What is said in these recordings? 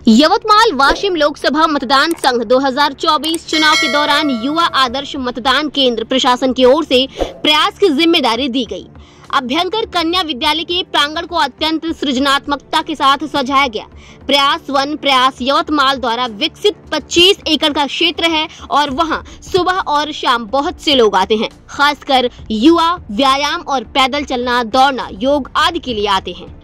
यवतमाल वाशिम लोकसभा मतदान संघ 2024 चुनाव के दौरान युवा आदर्श मतदान केंद्र प्रशासन की ओर से प्रयास की जिम्मेदारी दी गई। अभ्यंकर कन्या विद्यालय के प्रांगण को अत्यंत सृजनात्मकता के साथ सजाया गया। प्रयास वन प्रयास यवतमाल द्वारा विकसित 25 एकड़ का क्षेत्र है और वहां सुबह और शाम बहुत से लोग आते हैं। खासकर युवा व्यायाम और पैदल चलना, दौड़ना, योग आदि के लिए आते हैं।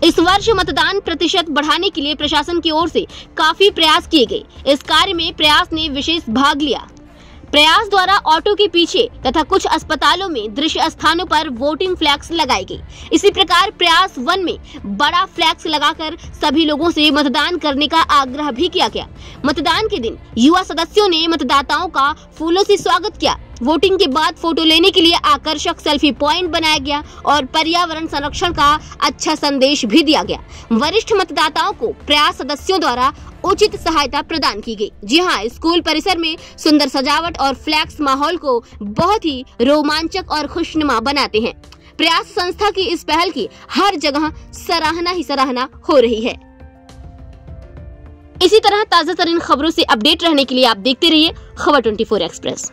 इस वर्ष मतदान प्रतिशत बढ़ाने के लिए प्रशासन की ओर से काफी प्रयास किए गए। इस कार्य में प्रयास ने विशेष भाग लिया। प्रयास द्वारा ऑटो के पीछे तथा कुछ अस्पतालों में दृश्य स्थानों पर वोटिंग फ्लैक्स लगाई गई। इसी प्रकार प्रयास वन में बड़ा फ्लैक्स लगाकर सभी लोगों से मतदान करने का आग्रह भी किया गया। मतदान के दिन युवा सदस्यों ने मतदाताओं का फूलों से स्वागत किया। वोटिंग के बाद फोटो लेने के लिए आकर्षक सेल्फी पॉइंट बनाया गया और पर्यावरण संरक्षण का अच्छा संदेश भी दिया गया। वरिष्ठ मतदाताओं को प्रयास सदस्यों द्वारा उचित सहायता प्रदान की गई। जी हां, स्कूल परिसर में सुंदर सजावट और फ्लैक्स माहौल को बहुत ही रोमांचक और खुशनुमा बनाते हैं। प्रयास संस्था की इस पहल की हर जगह सराहना हो रही है। इसी तरह ताजा तरीन खबरों से अपडेट रहने के लिए आप देखते रहिए खबर 24 एक्सप्रेस।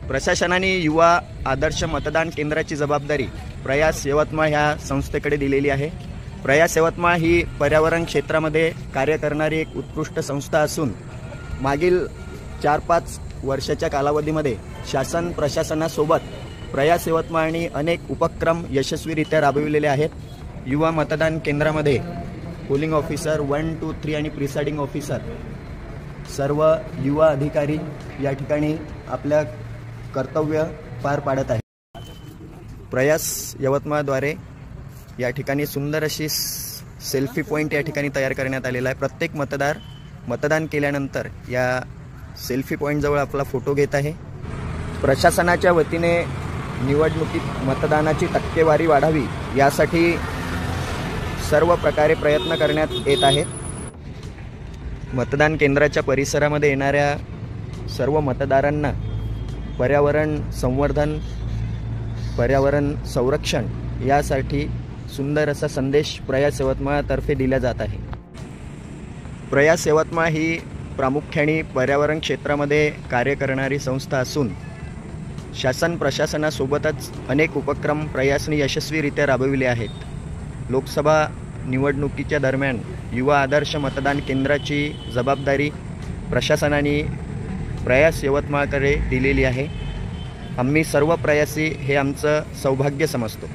प्रशासनाने युवा आदर्श मतदान केंद्राची जबाबदारी प्रयास यवतमाळ ह्या संस्थेकडे दिलेली आहे। प्रयास यवतमाळ ही पर्यावरण क्षेत्रामध्ये कार्य करणारी एक उत्कृष्ट संस्था असून मागील 4-5 वर्षाच्या कालावधीमध्ये शासन प्रशासनासोबत प्रयास यवतमाळने अनेक उपक्रम यशस्वीरित्या राबविलेले आहेत। युवा मतदान केंद्रामध्ये पोलिंग ऑफिसर 1, 2, 3 आणि प्रिसाइडिंग ऑफिसर सर्व युवा अधिकारी या ठिकाणी आपल्या कर्तव्य पार पाडत आहे। प्रयास यवतमाळद्वारे या ठिकाणी सुंदर अशी सेल्फी पॉइंट या ठिकाणी तयार करण्यात आलेला आहे। प्रत्येक मतदार मतदान केल्यानंतर या सेल्फी पॉइंट जवळ आपला फोटो घेत आहे। प्रशासनाच्या वतीने निवडणुकीत मतदानाची टक्केवारी वाढावी यासाठी सर्व प्रकारे प्रयत्न करण्यात येत आहेत। मतदान केंद्राच्या परिसरामध्ये येणाऱ्या सर्व मतदारांना पर्यावरण संवर्धन, पर्यावरण संरक्षण यासाठी सुंदर असा संदेश प्रयास यवतमाळतर्फे दिला जात आहे। प्रयास यवतमाळ ही प्रामुख्याने पर्यावरण क्षेत्रामध्ये कार्य करणारी संस्था असून शासन प्रशासनासोबतच अनेक उपक्रम प्रयासने यशस्वीरित्या राबविले आहेत। लोकसभा निवडणुकीच्या दरम्यान युवा आदर्श मतदान केंद्राची जबाबदारी प्रशासनाने प्रयास यवतमाळकडे दिलेली आहे। आम्ही सर्व प्रयासी हे आमचं सौभाग्य समजतो।